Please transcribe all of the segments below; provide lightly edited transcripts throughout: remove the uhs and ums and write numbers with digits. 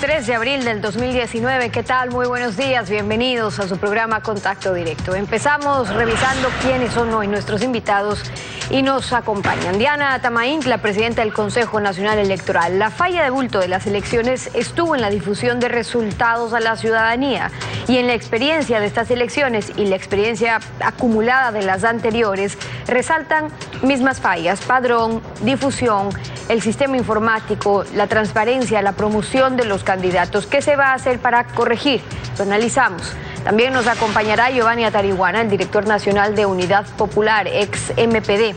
3 de abril del 2019. ¿Qué tal? Muy buenos días. Bienvenidos a su programa Contacto Directo. Empezamos revisando quiénes son hoy nuestros invitados y nos acompañan. Diana Tamaín, la presidenta del Consejo Nacional Electoral. La falla de bulto de las elecciones estuvo en la difusión de resultados a la ciudadanía y en la experiencia de estas elecciones y la experiencia acumulada de las anteriores resaltan mismas fallas: padrón, difusión, el sistema informático, la transparencia, la promoción de los candidatos. ¿Qué se va a hacer para corregir? Lo analizamos. También nos acompañará Giovanni Atarihuana, el director nacional de Unidad Popular, ex MPD.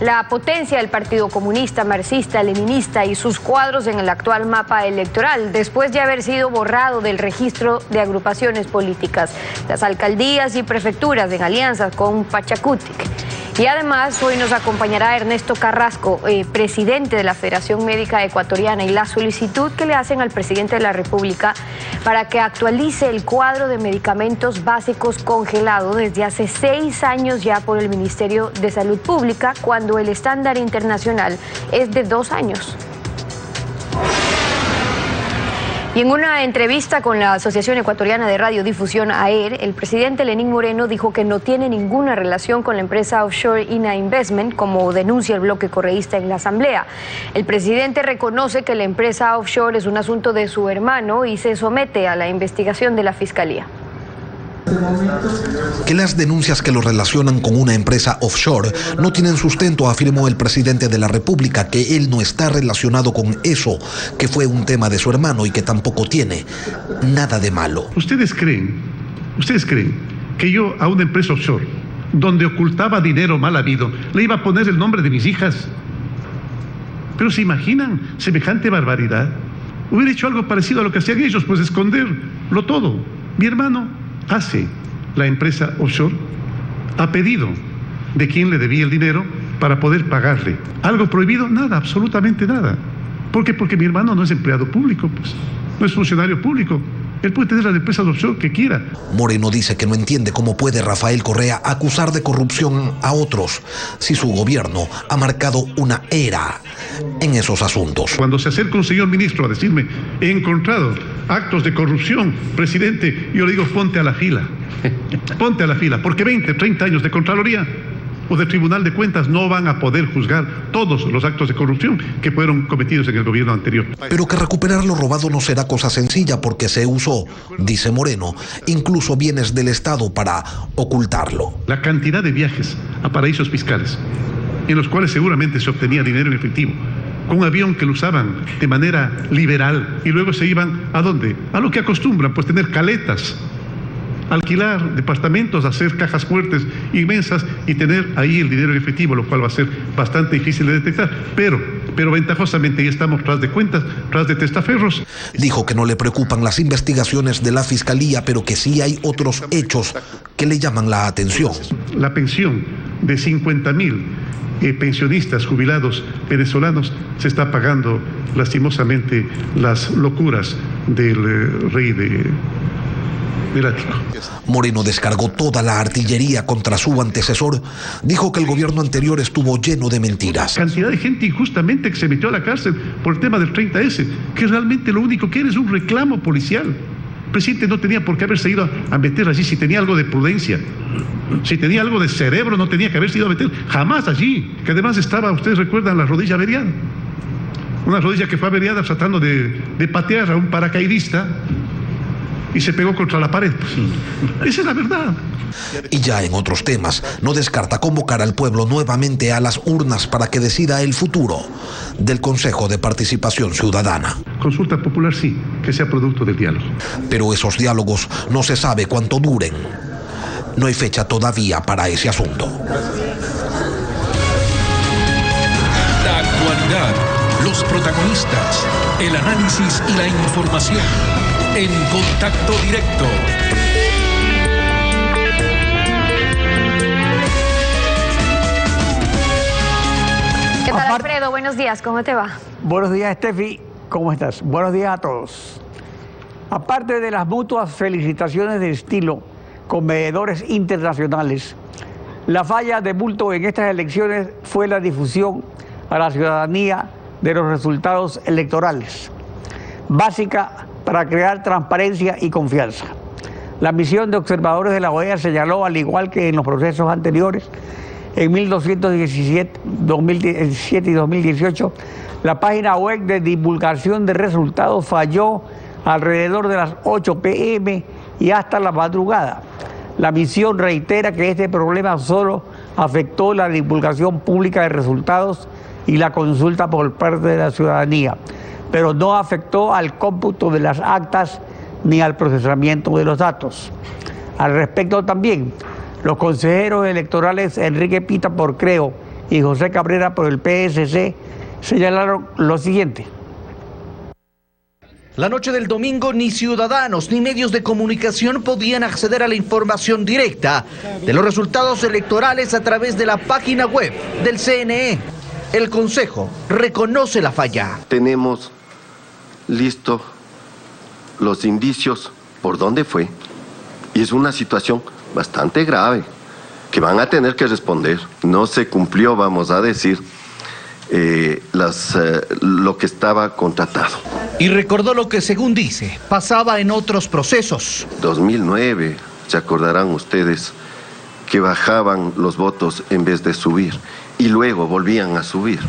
La potencia del Partido Comunista, Marxista, Leninista y sus cuadros en el actual mapa electoral, después de haber sido borrado del registro de agrupaciones políticas. Las alcaldías y prefecturas en alianzas con Pachacutic. Y además hoy nos acompañará Ernesto Carrasco, presidente de la Federación Médica Ecuatoriana, y la solicitud que le hacen al presidente de la República para que actualice el cuadro de medicamentos básicos congelado desde hace 6 años ya por el Ministerio de Salud Pública, cuando el estándar internacional es de 2 años. Y en una entrevista con la Asociación Ecuatoriana de Radiodifusión, AER, el presidente Lenín Moreno dijo que no tiene ninguna relación con la empresa offshore INA Investment, como denuncia el bloque correísta en la Asamblea. El presidente reconoce que la empresa offshore es un asunto de su hermano y se somete a la investigación de la Fiscalía. Que las denuncias que lo relacionan con una empresa offshore no tienen sustento, afirmó el presidente de la República, que él no está relacionado con eso, que fue un tema de su hermano y que tampoco tiene nada de malo. ¿Ustedes creen que yo a una empresa offshore, donde ocultaba dinero mal habido, le iba a poner el nombre de mis hijas? ¿Pero se imaginan semejante barbaridad? Hubiera hecho algo parecido a lo que hacían ellos, pues esconderlo todo. Mi hermano hace la empresa offshore a pedido de quien le debía el dinero para poder pagarle. ¿Algo prohibido? Nada, absolutamente nada. ¿Por qué? Porque mi hermano no es empleado público, pues, no es funcionario público. Él puede tener las empresas offshore que quiera. Moreno dice que no entiende cómo puede Rafael Correa acusar de corrupción a otros si su gobierno ha marcado una era en esos asuntos. Cuando se acerca un señor ministro a decirme, he encontrado actos de corrupción, presidente, yo le digo, ponte a la fila, porque 20, 30 años de Contraloría o de Tribunal de Cuentas no van a poder juzgar todos los actos de corrupción que fueron cometidos en el gobierno anterior. Pero que recuperar lo robado no será cosa sencilla, porque se usó, dice Moreno, incluso bienes del Estado para ocultarlo. La cantidad de viajes a paraísos fiscales, en los cuales seguramente se obtenía dinero en efectivo, con un avión que lo usaban de manera liberal y luego se iban ¿a dónde? A lo que acostumbran, pues tener caletas, alquilar departamentos, hacer cajas fuertes inmensas y tener ahí el dinero en efectivo, lo cual va a ser bastante difícil de detectar, pero ventajosamente ya estamos tras de cuentas, tras de testaferros. Dijo que no le preocupan las investigaciones de la Fiscalía, pero que sí hay otros hechos que le llaman la atención. La pensión de 50.000 pensionistas jubilados venezolanos se está pagando lastimosamente las locuras del rey del Ático. Moreno descargó toda la artillería contra su antecesor. Dijo que el gobierno anterior estuvo lleno de mentiras. Cantidad de gente injustamente que se metió a la cárcel por el tema del 30S, que realmente lo único que era es un reclamo policial. El presidente no tenía por qué haberse ido a meter allí si tenía algo de prudencia. Si tenía algo de cerebro, no tenía que haberse ido a meter jamás allí. Que además estaba, ustedes recuerdan, la rodilla averiada. Una rodilla que fue averiada tratando de patear a un paracaidista y se pegó contra la pared. Esa es la verdad. Y ya en otros temas, no descarta convocar al pueblo nuevamente a las urnas para que decida el futuro del Consejo de Participación Ciudadana. Consulta popular sí, que sea producto del diálogo. Pero esos diálogos no se sabe cuánto duren. No hay fecha todavía para ese asunto. La actualidad, los protagonistas, el análisis y la información. En Contacto Directo. ¿Qué tal, Alfredo? Buenos días, ¿cómo te va? Buenos días, Steffi, ¿cómo estás? Buenos días a todos. Aparte de las mutuas felicitaciones de estilo con veedores internacionales, la falla de bulto en estas elecciones fue la difusión a la ciudadanía de los resultados electorales, básica para crear transparencia y confianza. La misión de observadores de la OEA señaló, al igual que en los procesos anteriores, en 1217, 2017 y 2018, la página web de divulgación de resultados falló alrededor de las 8 p.m. y hasta la madrugada. La misión reitera que este problema solo afectó la divulgación pública de resultados y la consulta por parte de la ciudadanía, pero no afectó al cómputo de las actas ni al procesamiento de los datos. Al respecto también, los consejeros electorales Enrique Pita por Creo y José Cabrera por el PSC señalaron lo siguiente. La noche del domingo ni ciudadanos ni medios de comunicación podían acceder a la información directa de los resultados electorales a través de la página web del CNE. El Consejo reconoce la falla. Tenemos listos los indicios por dónde fue y es una situación bastante grave que van a tener que responder. No se cumplió, vamos a decir, lo que estaba contratado. Y recordó lo que, según dice, pasaba en otros procesos. 2009, se acordarán ustedes que bajaban los votos en vez de subir y luego volvían a subir.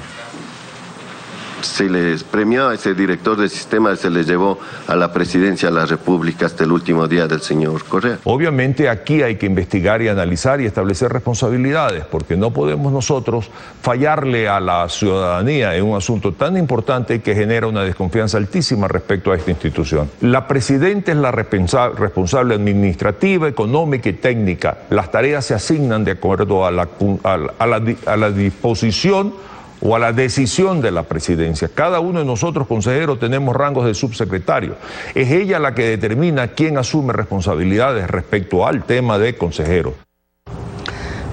Se les premió a ese director del sistema, se les llevó a la presidencia de la República hasta el último día del señor Correa. Obviamente aquí hay que investigar y analizar y establecer responsabilidades, porque no podemos nosotros fallarle a la ciudadanía en un asunto tan importante que genera una desconfianza altísima respecto a esta institución. La presidenta es la responsable administrativa, económica y técnica. Las tareas se asignan de acuerdo a la disposición o a la decisión de la presidencia. Cada uno de nosotros, consejeros, tenemos rangos de subsecretario. Es ella la que determina quién asume responsabilidades respecto al tema de consejero.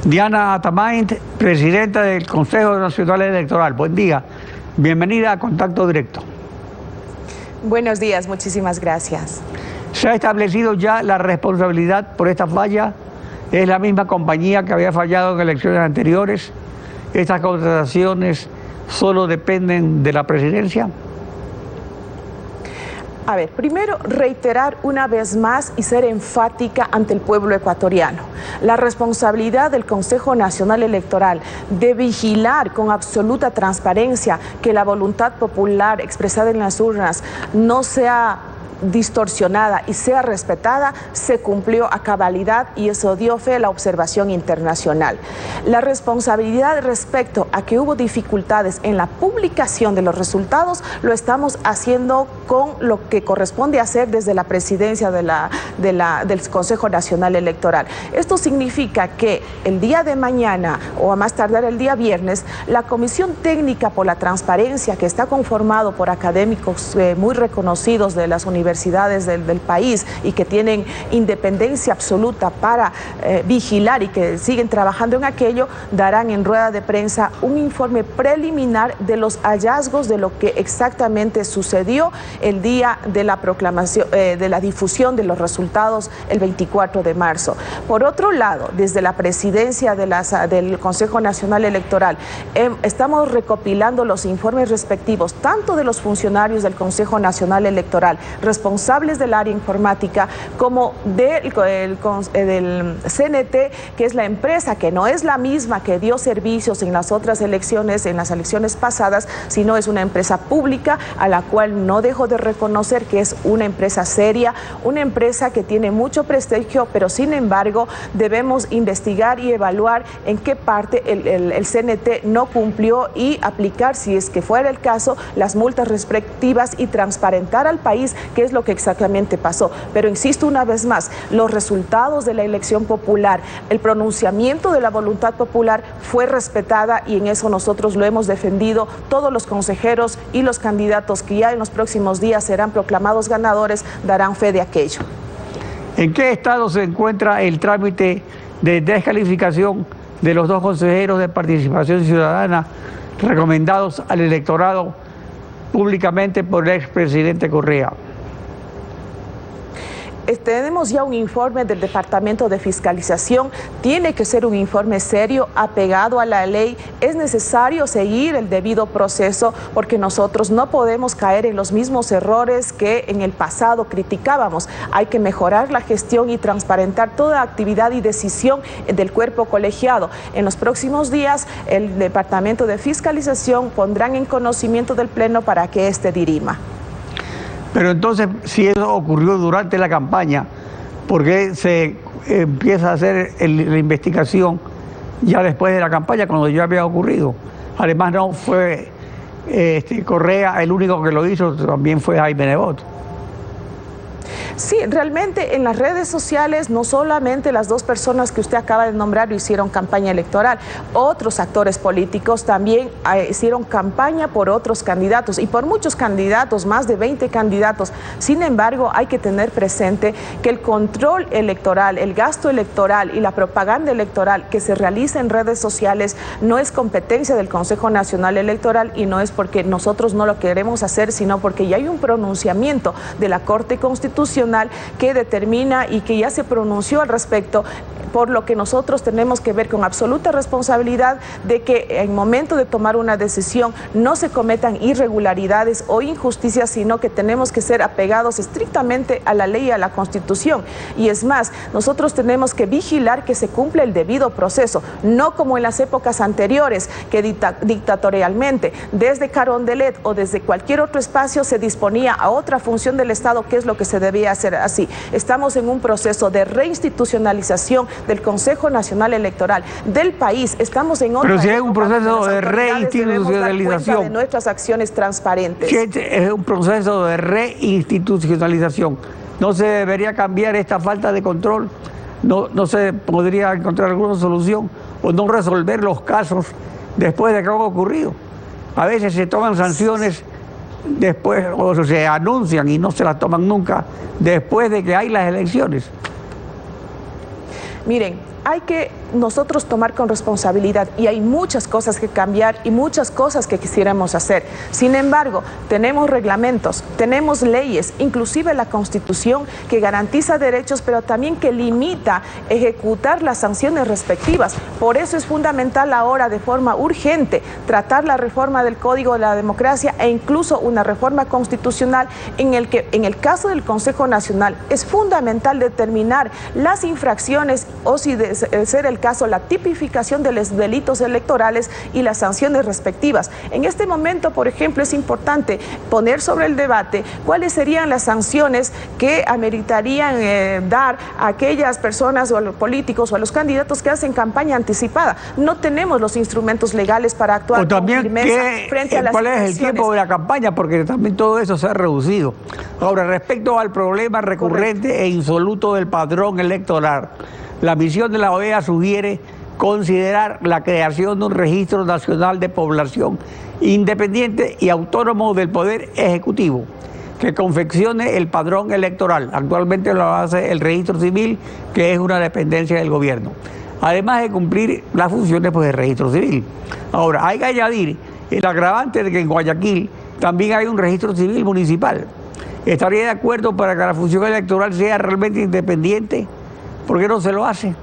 Diana Atamaint, presidenta del Consejo Nacional Electoral. Buen día. Bienvenida a Contacto Directo. Buenos días, muchísimas gracias. ¿Se ha establecido ya la responsabilidad por esta falla? ¿Es la misma compañía que había fallado en elecciones anteriores? ¿Estas contrataciones solo dependen de la presidencia? A ver, primero reiterar una vez más y ser enfática ante el pueblo ecuatoriano. La responsabilidad del Consejo Nacional Electoral de vigilar con absoluta transparencia que la voluntad popular expresada en las urnas no sea distorsionada y sea respetada, se cumplió a cabalidad y eso dio fe a la observación internacional. La responsabilidad respecto a que hubo dificultades en la publicación de los resultados lo estamos haciendo con lo que corresponde hacer desde la presidencia del Consejo Nacional Electoral. Esto significa que el día de mañana o a más tardar el día viernes, la Comisión Técnica por la Transparencia, que está conformado por académicos muy reconocidos de las universidades del país y que tienen independencia absoluta para vigilar y que siguen trabajando en aquello, darán en rueda de prensa un informe preliminar de los hallazgos de lo que exactamente sucedió el día de la proclamación, de la difusión de los resultados el 24 de marzo. Por otro lado, desde la presidencia del Consejo Nacional Electoral, estamos recopilando los informes respectivos, tanto de los funcionarios del Consejo Nacional Electoral, responsables del área informática, como del CNT, que es la empresa que no es la misma que dio servicios en las otras elecciones, en las elecciones pasadas, sino es una empresa pública a la cual no dejo de reconocer que es una empresa seria, una empresa que tiene mucho prestigio, pero sin embargo debemos investigar y evaluar en qué parte el CNT no cumplió y aplicar, si es que fuera el caso, las multas respectivas y transparentar al país qué es lo que exactamente pasó. Pero insisto una vez más, los resultados de la elección popular, el pronunciamiento de la voluntad popular fue respetada y en eso nosotros lo hemos defendido. Todos los consejeros y los candidatos que ya en los próximos días serán proclamados ganadores darán fe de aquello. ¿En qué estado se encuentra el trámite de descalificación de los dos consejeros de participación ciudadana recomendados al electorado públicamente por el expresidente Correa? tenemos ya un informe del Departamento de Fiscalización, tiene que ser un informe serio, apegado a la ley. Es necesario seguir el debido proceso porque nosotros no podemos caer en los mismos errores que en el pasado criticábamos. Hay que mejorar la gestión y transparentar toda actividad y decisión del cuerpo colegiado. En los próximos días, el Departamento de Fiscalización pondrán en conocimiento del Pleno para que éste dirima. Pero entonces, si eso ocurrió durante la campaña, ¿por qué se empieza a hacer la investigación ya después de la campaña, cuando ya había ocurrido? Además, no fue Correa el único que lo hizo, también fue Jaime Nebot. Sí, realmente en las redes sociales no solamente las dos personas que usted acaba de nombrar hicieron campaña electoral, otros actores políticos también hicieron campaña por otros candidatos y por muchos candidatos, más de 20 candidatos. Sin embargo, hay que tener presente que el control electoral, el gasto electoral y la propaganda electoral que se realiza en redes sociales no es competencia del Consejo Nacional Electoral y no es porque nosotros no lo queremos hacer, sino porque ya hay un pronunciamiento de la Corte Constitucional que determina y que ya se pronunció al respecto, por lo que nosotros tenemos que ver con absoluta responsabilidad de que en momento de tomar una decisión no se cometan irregularidades o injusticias, sino que tenemos que ser apegados estrictamente a la ley y a la Constitución. Y es más, nosotros tenemos que vigilar que se cumpla el debido proceso, no como en las épocas anteriores, que dictatorialmente, desde Carondelet o desde cualquier otro espacio se disponía a otra función del Estado, que es lo que se debía hacer así. Estamos en un proceso de reinstitucionalización del Consejo Nacional Electoral del país. Estamos en otra. Pero si es un proceso de reinstitucionalización de nuestras acciones transparentes. Si es un proceso de reinstitucionalización, ¿no se debería cambiar esta falta de control? ¿No se podría encontrar alguna solución o no resolver los casos después de que haya ocurrido? A veces se toman sanciones después, o se anuncian y no se las toman nunca después de que hay las elecciones. Miren, hay que nosotros tomar con responsabilidad y hay muchas cosas que cambiar y muchas cosas que quisiéramos hacer. Sin embargo, tenemos reglamentos, tenemos leyes, inclusive la Constitución que garantiza derechos, pero también que limita ejecutar las sanciones respectivas. Por eso es fundamental ahora de forma urgente tratar la reforma del Código de la Democracia e incluso una reforma constitucional en el que, en el caso del Consejo Nacional, es fundamental determinar las infracciones o si de ser el caso, la tipificación de los delitos electorales y las sanciones respectivas. En este momento, por ejemplo, es importante poner sobre el debate cuáles serían las sanciones que ameritarían dar a aquellas personas o a los políticos o a los candidatos que hacen campaña anticipada. No tenemos los instrumentos legales para actuar con firmeza frente a las ¿cuál es el tiempo de la campaña? Porque también todo eso se ha reducido. Ahora, respecto al problema recurrente e insoluto del padrón electoral, la misión de la OEA sugiere considerar la creación de un registro nacional de población independiente y autónomo del Poder Ejecutivo, que confeccione el padrón electoral. Actualmente lo hace el Registro Civil, que es una dependencia del gobierno, además de cumplir las funciones del Registro Civil. Ahora, hay que añadir el agravante de que en Guayaquil también hay un registro civil municipal. ¿Estaría de acuerdo para que la función electoral sea realmente independiente? ¿Por qué no se lo hace?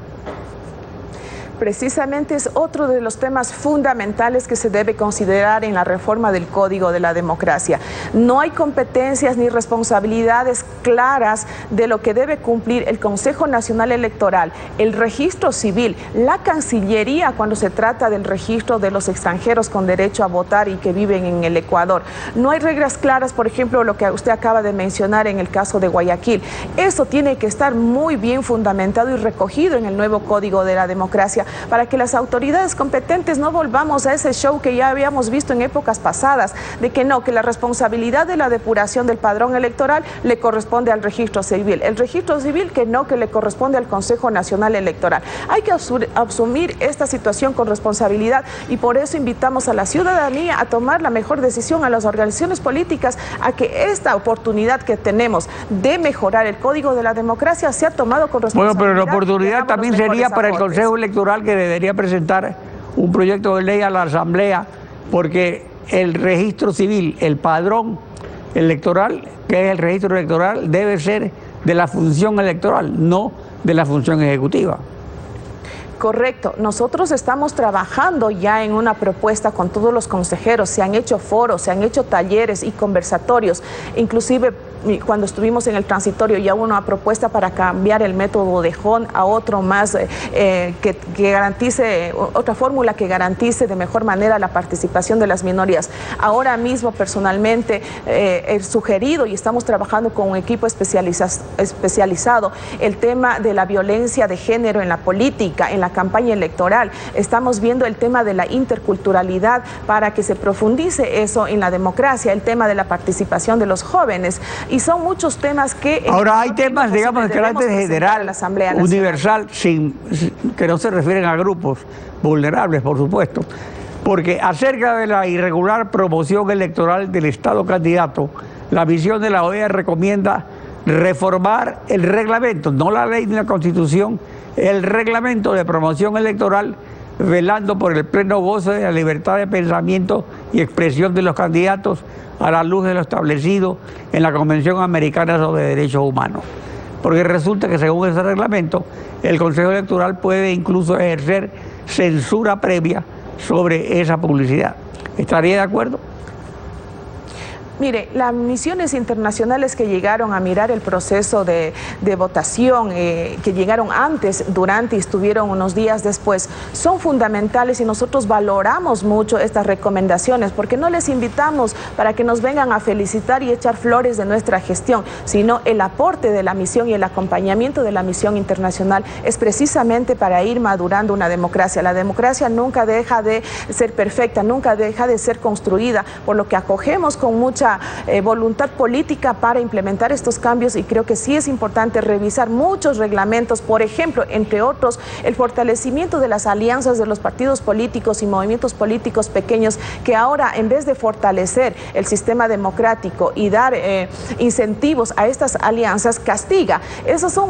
Precisamente es otro de los temas fundamentales que se debe considerar en la reforma del Código de la Democracia. No hay competencias ni responsabilidades claras de lo que debe cumplir el Consejo Nacional Electoral, el Registro Civil, la Cancillería cuando se trata del registro de los extranjeros con derecho a votar y que viven en el Ecuador. No hay reglas claras, por ejemplo, lo que usted acaba de mencionar en el caso de Guayaquil. Eso tiene que estar muy bien fundamentado y recogido en el nuevo Código de la Democracia, para que las autoridades competentes no volvamos a ese show que ya habíamos visto en épocas pasadas, de que no, que la responsabilidad de la depuración del padrón electoral le corresponde al Registro Civil, el Registro Civil que no, que le corresponde al Consejo Nacional Electoral. Hay que asumir esta situación con responsabilidad y por eso invitamos a la ciudadanía a tomar la mejor decisión, a las organizaciones políticas, a que esta oportunidad que tenemos de mejorar el Código de la Democracia sea tomado con responsabilidad. Bueno, pero la oportunidad también sería para el Consejo Electoral, que debería presentar un proyecto de ley a la Asamblea, porque el registro civil, el padrón electoral, que es el registro electoral, debe ser de la función electoral, no de la función ejecutiva. Correcto. Nosotros estamos trabajando ya en una propuesta con todos los consejeros. Se han hecho foros, se han hecho talleres y conversatorios. Inclusive cuando estuvimos en el transitorio ya hubo una propuesta para cambiar el método de JON a otro más que garantice, otra fórmula que garantice de mejor manera la participación de las minorías. Ahora mismo personalmente he sugerido y estamos trabajando con un equipo especializado el tema de la violencia de género en la política, en la campaña electoral. Estamos viendo el tema de la interculturalidad para que se profundice eso en la democracia, el tema de la participación de los jóvenes. Y son muchos temas que... Ahora hay temas, digamos, de carácter general, universal, que no se refieren a grupos vulnerables, por supuesto. Porque acerca de la irregular promoción electoral del Estado candidato, la misión de la OEA recomienda reformar el reglamento, no la ley ni la Constitución, el reglamento de promoción electoral, velando por el pleno goce de la libertad de pensamiento y expresión de los candidatos a la luz de lo establecido en la Convención Americana sobre Derechos Humanos. Porque resulta que según ese reglamento, el Consejo Electoral puede incluso ejercer censura previa sobre esa publicidad. ¿Estaría de acuerdo? Mire, las misiones internacionales que llegaron a mirar el proceso de votación, que llegaron antes, durante y estuvieron unos días después, son fundamentales y nosotros valoramos mucho estas recomendaciones porque no les invitamos para que nos vengan a felicitar y echar flores de nuestra gestión, sino el aporte de la misión y el acompañamiento de la misión internacional es precisamente para ir madurando una democracia. La democracia nunca deja de ser perfecta, nunca deja de ser construida, por lo que acogemos con mucha voluntad política para implementar estos cambios y creo que sí es importante revisar muchos reglamentos, por ejemplo, entre otros, el fortalecimiento de las alianzas de los partidos políticos y movimientos políticos pequeños que ahora en vez de fortalecer el sistema democrático y dar incentivos a estas alianzas, castiga. Esas son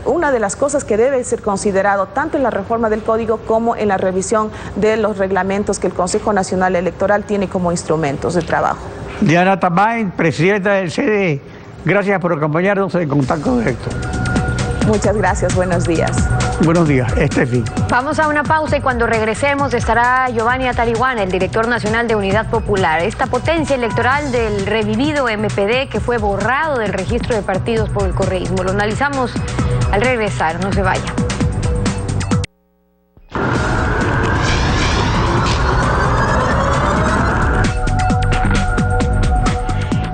una de las cosas que debe ser considerado tanto en la reforma del código como en la revisión de los reglamentos que el Consejo Nacional Electoral tiene como instrumentos de trabajo. Diana Tamain, presidenta del CDE, gracias por acompañarnos en Contacto Directo. Muchas gracias, buenos días. Buenos días, Estefi. Vamos a una pausa y cuando regresemos estará Giovanni Atarihuana, el director nacional de Unidad Popular. Esta potencia electoral del revivido MPD que fue borrado del registro de partidos por el correísmo. Lo analizamos al regresar, no se vaya.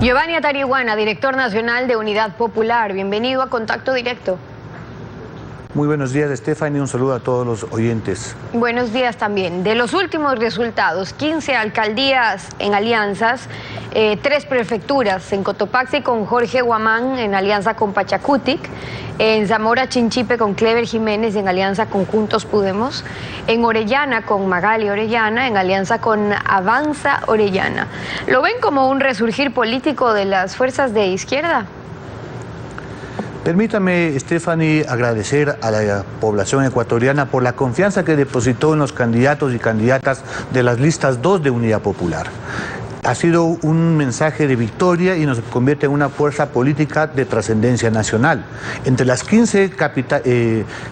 Giovanni Atarihuana, director nacional de Unidad Popular. Bienvenido a Contacto Directo. Muy buenos días, Stephanie, un saludo a todos los oyentes. Buenos días también. De los últimos resultados, 15 alcaldías en alianzas, 3 prefecturas, en Cotopaxi con Jorge Guamán en alianza con Pachacutic, en Zamora Chinchipe con Clever Jiménez en alianza con Juntos Podemos, en Orellana con Magali Orellana en alianza con Avanza Orellana. ¿Lo ven como un resurgir político de las fuerzas de izquierda? Permítame, Stephanie, agradecer a la población ecuatoriana por la confianza que depositó en los candidatos y candidatas de las listas 2 de Unidad Popular. Ha sido un mensaje de victoria y nos convierte en una fuerza política de trascendencia nacional. Entre las 15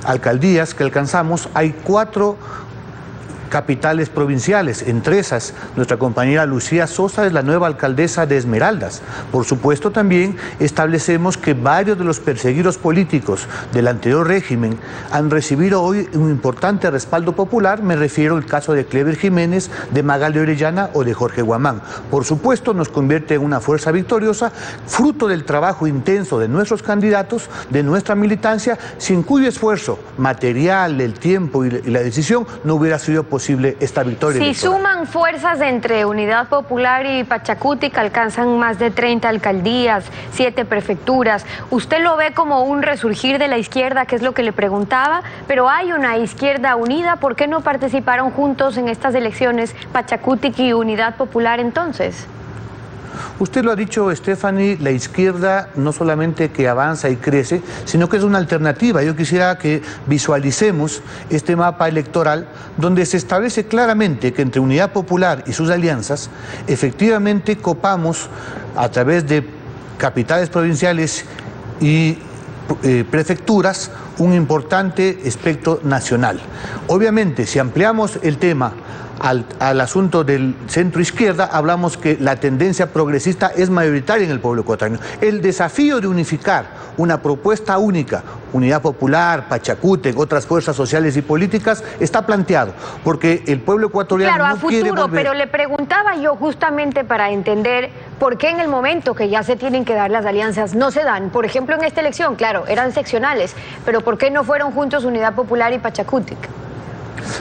alcaldías que alcanzamos, hay 4 capitales provinciales. Entre esas, nuestra compañera Lucía Sosa es la nueva alcaldesa de Esmeraldas. Por supuesto, también establecemos que varios de los perseguidos políticos del anterior régimen han recibido hoy un importante respaldo popular. Me refiero al caso de Clever Jiménez, de Magali Orellana o de Jorge Guamán. Por supuesto, nos convierte en una fuerza victoriosa, fruto del trabajo intenso de nuestros candidatos, de nuestra militancia, sin cuyo esfuerzo material, el tiempo y la decisión no hubiera sido posible esta victoria. Si suman fuerzas entre Unidad Popular y Pachacutic, alcanzan más de 30 alcaldías, 7 prefecturas. ¿Usted lo ve como un resurgir de la izquierda, que es lo que le preguntaba? Pero hay una izquierda unida, ¿por qué no participaron juntos en estas elecciones Pachacutic y Unidad Popular entonces? Usted lo ha dicho, Stephanie, la izquierda no solamente que avanza y crece, sino que es una alternativa. Yo quisiera que visualicemos este mapa electoral donde se establece claramente que entre Unidad Popular y sus alianzas, efectivamente copamos a través de capitales provinciales y prefecturas un importante espectro nacional. Obviamente, si ampliamos el tema al asunto del centro izquierda, hablamos que la tendencia progresista es mayoritaria en el pueblo ecuatoriano. El desafío de unificar una propuesta única, Unidad Popular, Pachacútec, otras fuerzas sociales y políticas, está planteado, porque el pueblo ecuatoriano claro, no quiere volver. Pero le preguntaba yo justamente para entender por qué en el momento que ya se tienen que dar las alianzas no se dan. Por ejemplo, en esta elección, claro, eran seccionales, pero ¿por qué no fueron juntos Unidad Popular y Pachacútec?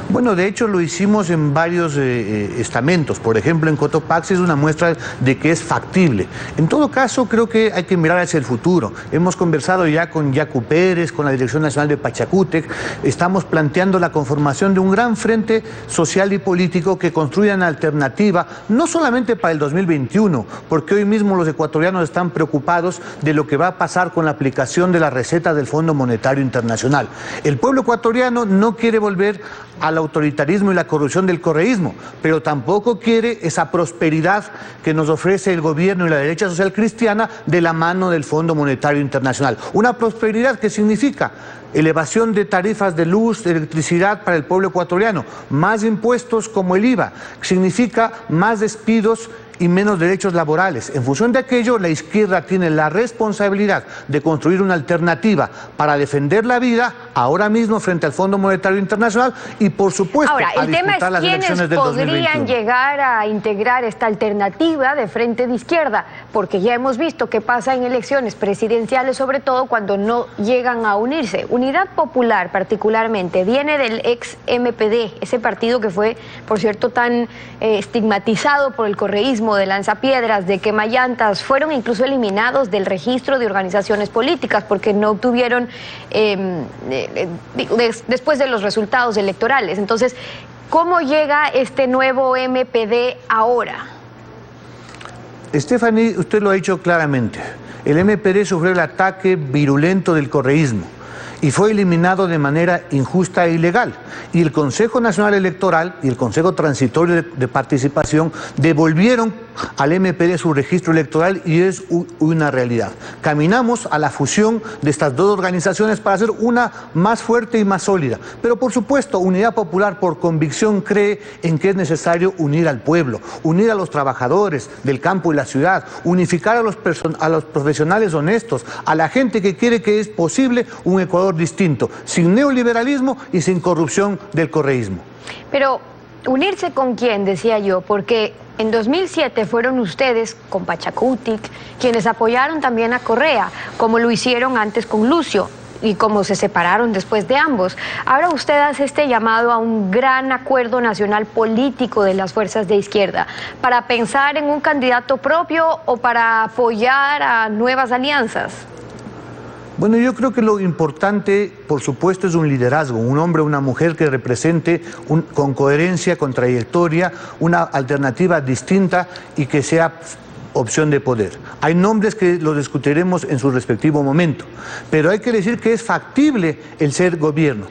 Bueno, de hecho lo hicimos en varios estamentos. Por ejemplo, en Cotopaxi es una muestra de que es factible. En todo caso, creo que hay que mirar hacia el futuro. Hemos conversado ya con Yacu Pérez, con la Dirección Nacional de Pachacútec. Estamos planteando la conformación de un gran frente social y político que construya una alternativa, no solamente para el 2021, porque hoy mismo los ecuatorianos están preocupados de lo que va a pasar con la aplicación de la receta del Fondo Monetario Internacional. El pueblo ecuatoriano no quiere volver al autoritarismo y la corrupción del correísmo, pero tampoco quiere esa prosperidad que nos ofrece el gobierno y la derecha social cristiana de la mano del Fondo Monetario Internacional. Una prosperidad que significa elevación de tarifas de luz, de electricidad para el pueblo ecuatoriano, más impuestos como el IVA, significa más despidos y menos derechos laborales. En función de aquello, la izquierda tiene la responsabilidad de construir una alternativa para defender la vida ahora mismo frente al Fondo Monetario Internacional y, por supuesto, ahora, el tema es las elecciones del 2021. Podrían llegar a integrar esta alternativa de frente de izquierda, porque ya hemos visto qué pasa en elecciones presidenciales, sobre todo cuando no llegan a unirse. Unidad Popular, particularmente, viene del ex MPD, ese partido que fue, por cierto, tan estigmatizado por el correísmo, de lanzapiedras, de quemallantas, fueron incluso eliminados del registro de organizaciones políticas porque no obtuvieron después de los resultados electorales. Entonces, ¿cómo llega este nuevo MPD ahora? Stephanie, usted lo ha dicho claramente. El MPD sufrió el ataque virulento del correísmo y fue eliminado de manera injusta e ilegal. Y el Consejo Nacional Electoral y el Consejo Transitorio de Participación devolvieron al MPD su registro electoral y es una realidad. Caminamos a la fusión de estas dos organizaciones para hacer una más fuerte y más sólida. Pero por supuesto, Unidad Popular por convicción cree en que es necesario unir al pueblo, unir a los trabajadores del campo y la ciudad, unificar a los profesionales honestos, a la gente que quiere que es posible un Ecuador distinto, sin neoliberalismo y sin corrupción del correísmo. Pero, ¿unirse con quién? Decía yo, porque en 2007 fueron ustedes con Pachacútec quienes apoyaron también a Correa, como lo hicieron antes con Lucio y como se separaron después de ambos. Ahora usted hace este llamado a un gran acuerdo nacional político de las fuerzas de izquierda para pensar en un candidato propio o para apoyar a nuevas alianzas. Bueno, yo creo que lo importante, por supuesto, es un liderazgo, un hombre o una mujer que represente con coherencia, con trayectoria, una alternativa distinta y que sea opción de poder. Hay nombres que los discutiremos en su respectivo momento, pero hay que decir que es factible el ser gobierno.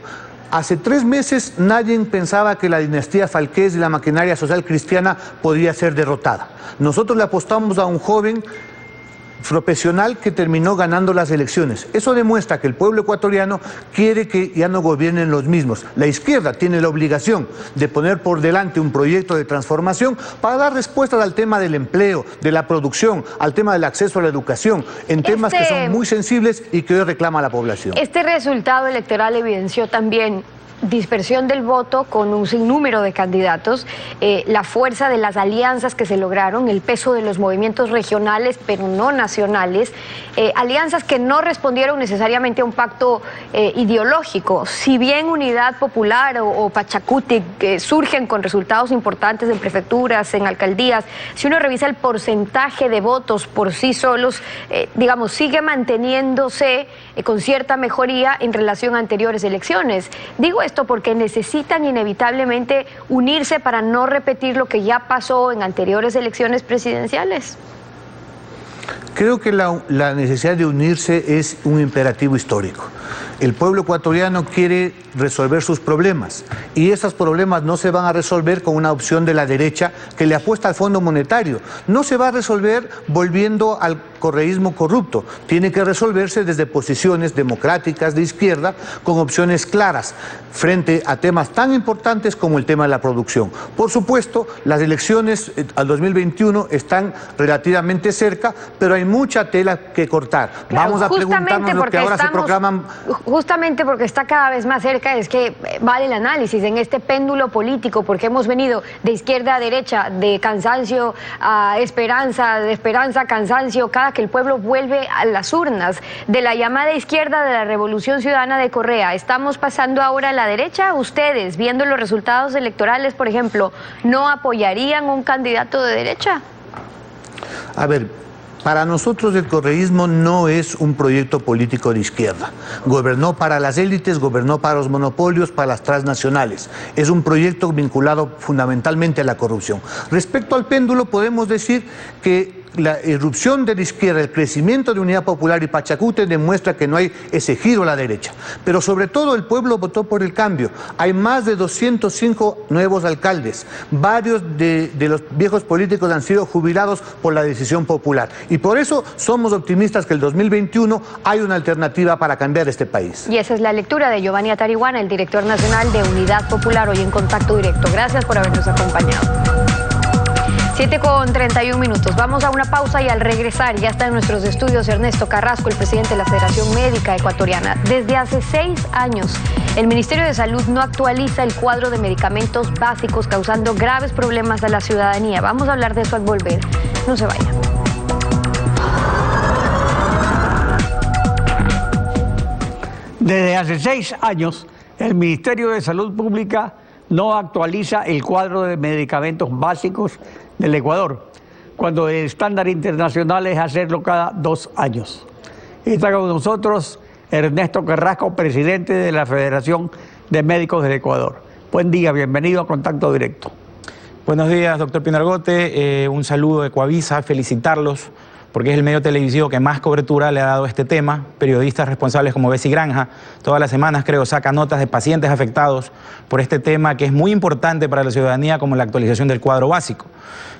Hace 3 meses nadie pensaba que la dinastía Falqués y la maquinaria social cristiana podía ser derrotada. Nosotros le apostamos a un joven profesional que terminó ganando las elecciones. Eso demuestra que el pueblo ecuatoriano quiere que ya no gobiernen los mismos. La izquierda tiene la obligación de poner por delante un proyecto de transformación para dar respuestas al tema del empleo, de la producción, al tema del acceso a la educación, en temas que son muy sensibles y que hoy reclama la población. Este resultado electoral evidenció también dispersión del voto con un sinnúmero de candidatos, la fuerza de las alianzas que se lograron, el peso de los movimientos regionales pero no nacionales, alianzas que no respondieron necesariamente a un pacto ideológico. Si bien Unidad Popular o Pachacútec surgen con resultados importantes en prefecturas, en alcaldías, si uno revisa el porcentaje de votos por sí solos, digamos, sigue manteniéndose con cierta mejoría en relación a anteriores elecciones. Digo esto porque necesitan inevitablemente unirse para no repetir lo que ya pasó en anteriores elecciones presidenciales. Creo que la necesidad de unirse es un imperativo histórico. El pueblo ecuatoriano quiere resolver sus problemas y esos problemas no se van a resolver con una opción de la derecha que le apuesta al Fondo Monetario. No se va a resolver volviendo al correísmo corrupto. Tiene que resolverse desde posiciones democráticas de izquierda con opciones claras frente a temas tan importantes como el tema de la producción. Por supuesto, las elecciones al 2021 están relativamente cerca, pero hay mucha tela que cortar. Claro, vamos a preguntarnos lo que ahora se proclaman. Justamente porque está cada vez más cerca es que vale el análisis en este péndulo político, porque hemos venido de izquierda a derecha, de cansancio a esperanza, de esperanza a cansancio, cada que el pueblo vuelve a las urnas. De la llamada izquierda de la Revolución Ciudadana de Correa, ¿estamos pasando ahora a la derecha? Ustedes, viendo los resultados electorales, por ejemplo, ¿no apoyarían un candidato de derecha? A ver, para nosotros el correísmo no es un proyecto político de izquierda. Gobernó para las élites, gobernó para los monopolios, para las transnacionales. Es un proyecto vinculado fundamentalmente a la corrupción. Respecto al péndulo, podemos decir que la irrupción de la izquierda, el crecimiento de Unidad Popular y Pachacute demuestra que no hay ese giro a la derecha. Pero sobre todo el pueblo votó por el cambio. Hay más de 205 nuevos alcaldes. Varios de los viejos políticos han sido jubilados por la decisión popular. Y por eso somos optimistas que el 2021 hay una alternativa para cambiar este país. Y esa es la lectura de Giovanni Atariguana, el director nacional de Unidad Popular, hoy en Contacto Directo. Gracias por habernos acompañado. 7:31. Vamos a una pausa y al regresar ya está en nuestros estudios Ernesto Carrasco, el presidente de la Federación Médica Ecuatoriana. Desde hace 6 años, el Ministerio de Salud no actualiza el cuadro de medicamentos básicos, causando graves problemas a la ciudadanía. Vamos a hablar de eso al volver. No se vayan. Desde hace 6 años, el Ministerio de Salud Pública no actualiza el cuadro de medicamentos básicos del Ecuador, cuando el estándar internacional es hacerlo cada 2 años. Está con nosotros Ernesto Carrasco, presidente de la Federación de Médicos del Ecuador. Buen día, bienvenido a Contacto Directo. Buenos días, doctor Pinargote. Un saludo de Ecuavisa, felicitarlos porque es el medio televisivo que más cobertura le ha dado a este tema. Periodistas responsables como Bessie Granja, todas las semanas creo sacan notas de pacientes afectados por este tema que es muy importante para la ciudadanía, como la actualización del cuadro básico,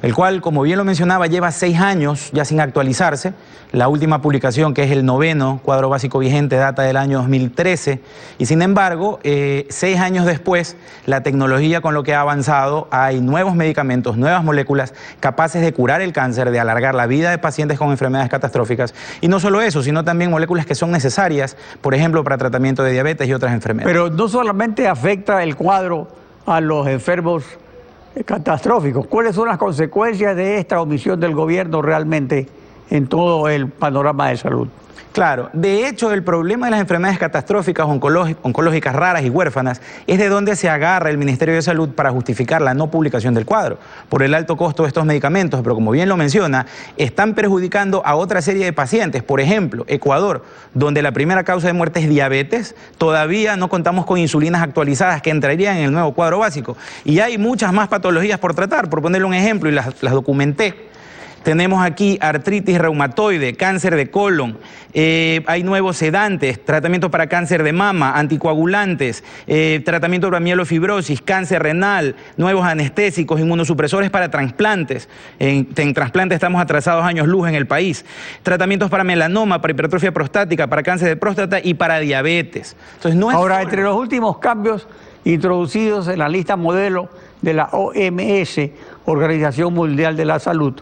el cual, como bien lo mencionaba, lleva 6 años ya sin actualizarse. La última publicación, que es el 9º cuadro básico vigente, data del año 2013, y sin embargo, 6 años después, la tecnología con lo que ha avanzado, hay nuevos medicamentos, nuevas moléculas capaces de curar el cáncer, de alargar la vida de pacientes con enfermedades catastróficas, y no solo eso, sino también moléculas que son necesarias, por ejemplo, para tratamiento de diabetes y otras enfermedades. Pero no solamente afecta el cuadro a los enfermos catastróficos. ¿Cuáles son las consecuencias de esta omisión del gobierno realmente en todo el panorama de salud? Claro, de hecho el problema de las enfermedades catastróficas, oncológicas raras y huérfanas es de donde se agarra el Ministerio de Salud para justificar la no publicación del cuadro, por el alto costo de estos medicamentos, pero como bien lo menciona, están perjudicando a otra serie de pacientes. Por ejemplo, Ecuador, donde la primera causa de muerte es diabetes, todavía no contamos con insulinas actualizadas que entrarían en el nuevo cuadro básico, y hay muchas más patologías por tratar, por ponerle un ejemplo, y las documenté. Tenemos aquí artritis reumatoide, cáncer de colon, hay nuevos sedantes, tratamientos para cáncer de mama, anticoagulantes, tratamiento para mielofibrosis, cáncer renal, nuevos anestésicos, inmunosupresores para trasplantes. En trasplantes estamos atrasados años luz en el país. Tratamientos para melanoma, para hipertrofia prostática, para cáncer de próstata y para diabetes. Entonces, no es Ahora, entre los últimos cambios introducidos en la lista modelo de la OMS, Organización Mundial de la Salud,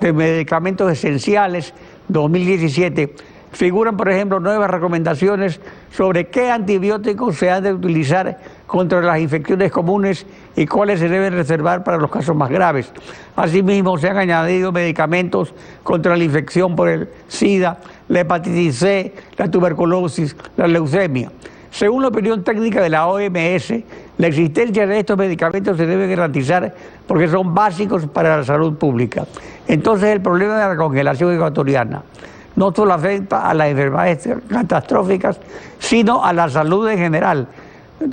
de medicamentos esenciales 2017, figuran, por ejemplo, nuevas recomendaciones sobre qué antibióticos se han de utilizar contra las infecciones comunes y cuáles se deben reservar para los casos más graves. Asimismo, se han añadido medicamentos contra la infección por el SIDA, la hepatitis C, la tuberculosis, la leucemia. Según la opinión técnica de la OMS, la existencia de estos medicamentos se debe garantizar porque son básicos para la salud pública. Entonces, el problema de la congelación ecuatoriana no solo afecta a las enfermedades catastróficas, sino a la salud en general.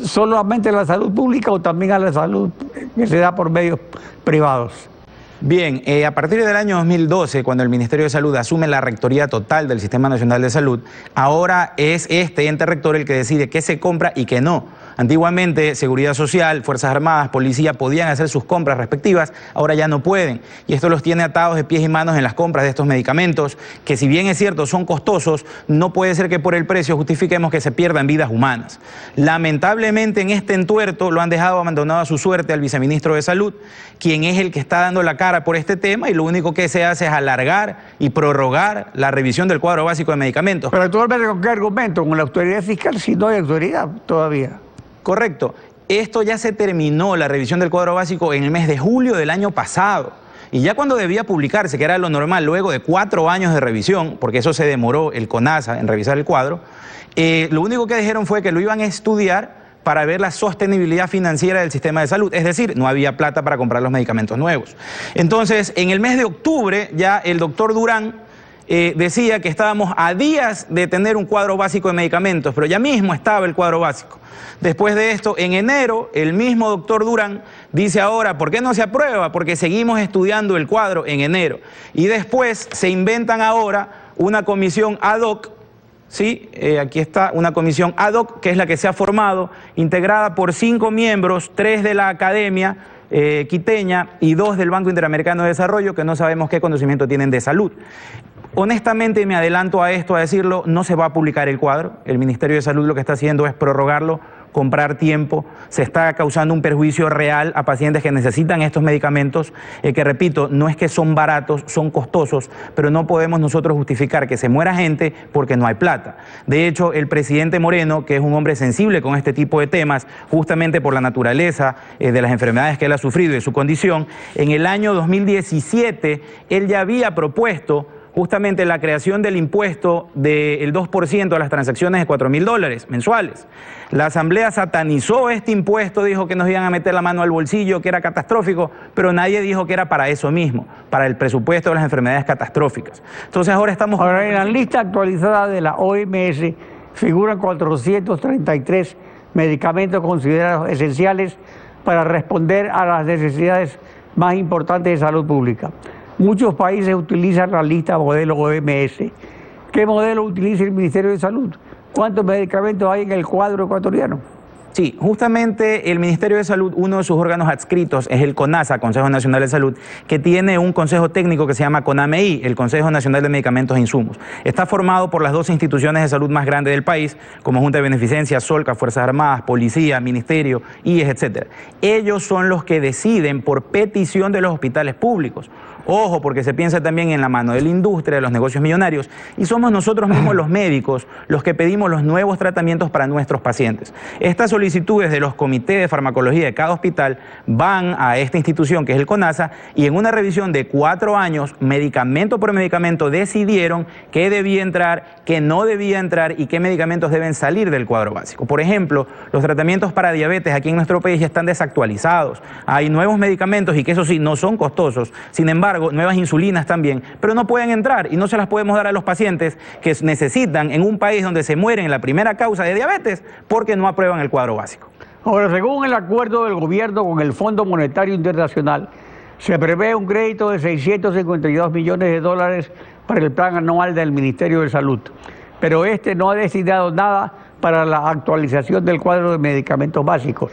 ¿Solamente a la salud pública o también a la salud que se da por medios privados? Bien, a partir del año 2012, cuando el Ministerio de Salud asume la rectoría total del Sistema Nacional de Salud, ahora es este ente rector el que decide qué se compra y qué no. Antiguamente, Seguridad Social, Fuerzas Armadas, Policía podían hacer sus compras respectivas, ahora ya no pueden. Y esto los tiene atados de pies y manos en las compras de estos medicamentos, que si bien es cierto, son costosos, no puede ser que por el precio justifiquemos que se pierdan vidas humanas. Lamentablemente, en este entuerto lo han dejado abandonado a su suerte al viceministro de Salud, quien es el que está dando la cara por este tema, y lo único que se hace es alargar y prorrogar la revisión del cuadro básico de medicamentos. Pero actualmente, ¿con qué argumento? ¿Con la autoridad fiscal? Si no hay autoridad todavía. Correcto. Esto ya se terminó, la revisión del cuadro básico, en el mes de julio del año pasado. Y ya cuando debía publicarse, que era lo normal, luego de 4 años de revisión, porque eso se demoró el CONASA en revisar el cuadro, lo único que dijeron fue que lo iban a estudiar para ver la sostenibilidad financiera del sistema de salud. Es decir, no había plata para comprar los medicamentos nuevos. Entonces, en el mes de octubre, ya el doctor Durán decía que estábamos a días de tener un cuadro básico de medicamentos, pero ya mismo estaba el cuadro básico. Después de esto, en enero, el mismo doctor Durán dice ahora, ¿por qué no se aprueba? Porque seguimos estudiando el cuadro en enero. Y después se inventan ahora una comisión ad hoc, ¿sí? Aquí está una comisión ad hoc, que es la que se ha formado, integrada por 5 miembros, 3 de la academia quiteña y 2 del Banco Interamericano de Desarrollo, que no sabemos qué conocimiento tienen de salud. Honestamente, me adelanto a esto, a decirlo, no se va a publicar el cuadro. El Ministerio de Salud lo que está haciendo es prorrogarlo, comprar tiempo. Se está causando un perjuicio real a pacientes que necesitan estos medicamentos, que repito, no es que son baratos, son costosos, pero no podemos nosotros justificar que se muera gente porque no hay plata. De hecho, el presidente Moreno, que es un hombre sensible con este tipo de temas, justamente por la naturaleza de las enfermedades que él ha sufrido y de su condición, en el año 2017, él ya había propuesto justamente la creación del impuesto del 2% a las transacciones de $4.000 mensuales. La Asamblea satanizó este impuesto, dijo que nos iban a meter la mano al bolsillo, que era catastrófico, pero nadie dijo que era para eso mismo, para el presupuesto de las enfermedades catastróficas. Entonces ahora estamos... Ahora, en la lista actualizada de la OMS figuran 433 medicamentos considerados esenciales para responder a las necesidades más importantes de salud pública. Muchos países utilizan la lista modelo OMS. ¿Qué modelo utiliza el Ministerio de Salud? ¿Cuántos medicamentos hay en el cuadro ecuatoriano? Sí, justamente el Ministerio de Salud, uno de sus órganos adscritos es el CONASA, Consejo Nacional de Salud, que tiene un consejo técnico que se llama CONAMEI, el Consejo Nacional de Medicamentos e Insumos. Está formado por las 2 instituciones de salud más grandes del país, como Junta de Beneficencia, Solca, Fuerzas Armadas, Policía, Ministerio, IES, etc. Ellos son los que deciden por petición de los hospitales públicos. Ojo, porque se piensa también en la mano de la industria, de los negocios millonarios, y somos nosotros mismos los médicos los que pedimos los nuevos tratamientos para nuestros pacientes. Estas solicitudes de los comités de farmacología de cada hospital van a esta institución que es el CONASA, y en una revisión de 4 años, medicamento por medicamento, decidieron qué debía entrar, qué no debía entrar y qué medicamentos deben salir del cuadro básico. Por ejemplo, los tratamientos para diabetes aquí en nuestro país ya están desactualizados. Hay nuevos medicamentos y que eso sí, no son costosos. Sin embargo, nuevas insulinas también, pero no pueden entrar y no se las podemos dar a los pacientes que necesitan en un país donde se mueren en la primera causa de diabetes porque no aprueban el cuadro básico. Ahora, según el acuerdo del gobierno con el Fondo Monetario Internacional, se prevé un crédito de $652 millones para el plan anual del Ministerio de Salud, pero este no ha destinado nada para la actualización del cuadro de medicamentos básicos.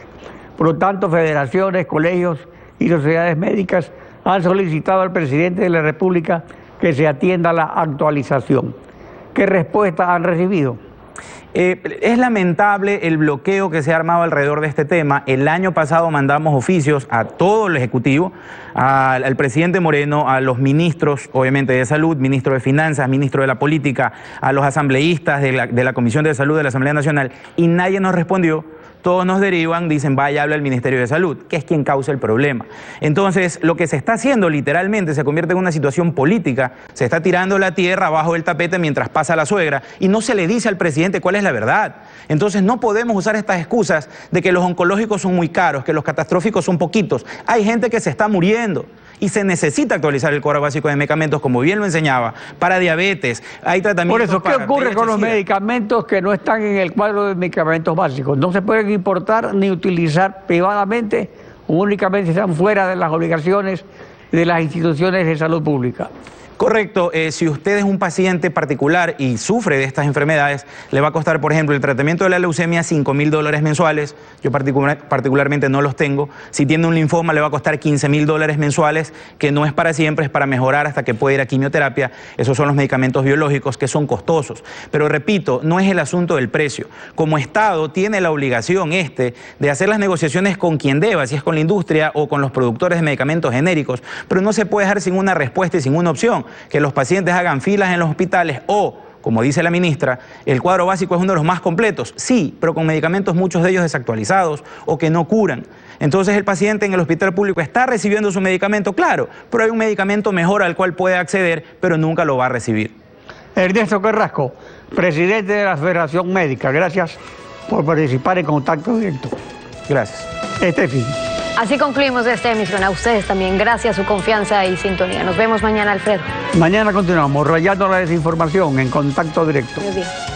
Por lo tanto, federaciones, colegios y sociedades médicas han solicitado al presidente de la República que se atienda la actualización. ¿Qué respuesta han recibido? Es lamentable el bloqueo que se ha armado alrededor de este tema. El año pasado mandamos oficios a todo el Ejecutivo, al presidente Moreno, a los ministros, obviamente, de Salud, ministro de Finanzas, ministro de la Política, a los asambleístas de la Comisión de Salud de la Asamblea Nacional, y nadie nos respondió. Todos nos derivan, dicen, vaya, habla el Ministerio de Salud, que es quien causa el problema. Entonces, lo que se está haciendo literalmente se convierte en una situación política, se está tirando la tierra abajo del tapete mientras pasa la suegra y no se le dice al presidente cuál es la verdad. Entonces, no podemos usar estas excusas de que los oncológicos son muy caros, que los catastróficos son poquitos. Hay gente que se está muriendo. Y se necesita actualizar el cuadro básico de medicamentos, como bien lo enseñaba, para diabetes. Hay tratamientos. Por eso, ¿qué ocurre con los medicamentos que no están en el cuadro de medicamentos básicos? ¿No se pueden importar ni utilizar privadamente, o únicamente están fuera de las obligaciones de las instituciones de salud pública. Correcto, si usted es un paciente particular y sufre de estas enfermedades, le va a costar, por ejemplo, el tratamiento de la leucemia $5.000 mensuales, yo particularmente no los tengo. Si tiene un linfoma le va a costar $15.000 mensuales, que no es para siempre, es para mejorar hasta que pueda ir a quimioterapia. Esos son los medicamentos biológicos que son costosos. Pero repito, no es el asunto del precio. Como Estado tiene la obligación de hacer las negociaciones con quien deba, si es con la industria o con los productores de medicamentos genéricos, pero no se puede dejar sin una respuesta y sin una opción. Que los pacientes hagan filas en los hospitales o, como dice la ministra, el cuadro básico es uno de los más completos. Sí, pero con medicamentos muchos de ellos desactualizados o que no curan. Entonces el paciente en el hospital público está recibiendo su medicamento, claro, pero hay un medicamento mejor al cual puede acceder, pero nunca lo va a recibir. Ernesto Carrasco, presidente de la Federación Médica, gracias por participar en Contacto Directo. Gracias. Estefi. Así concluimos esta emisión. A ustedes también, gracias a su confianza y sintonía. Nos vemos mañana, Alfredo. Mañana continuamos rayando la desinformación en Contacto Directo. Buenos días.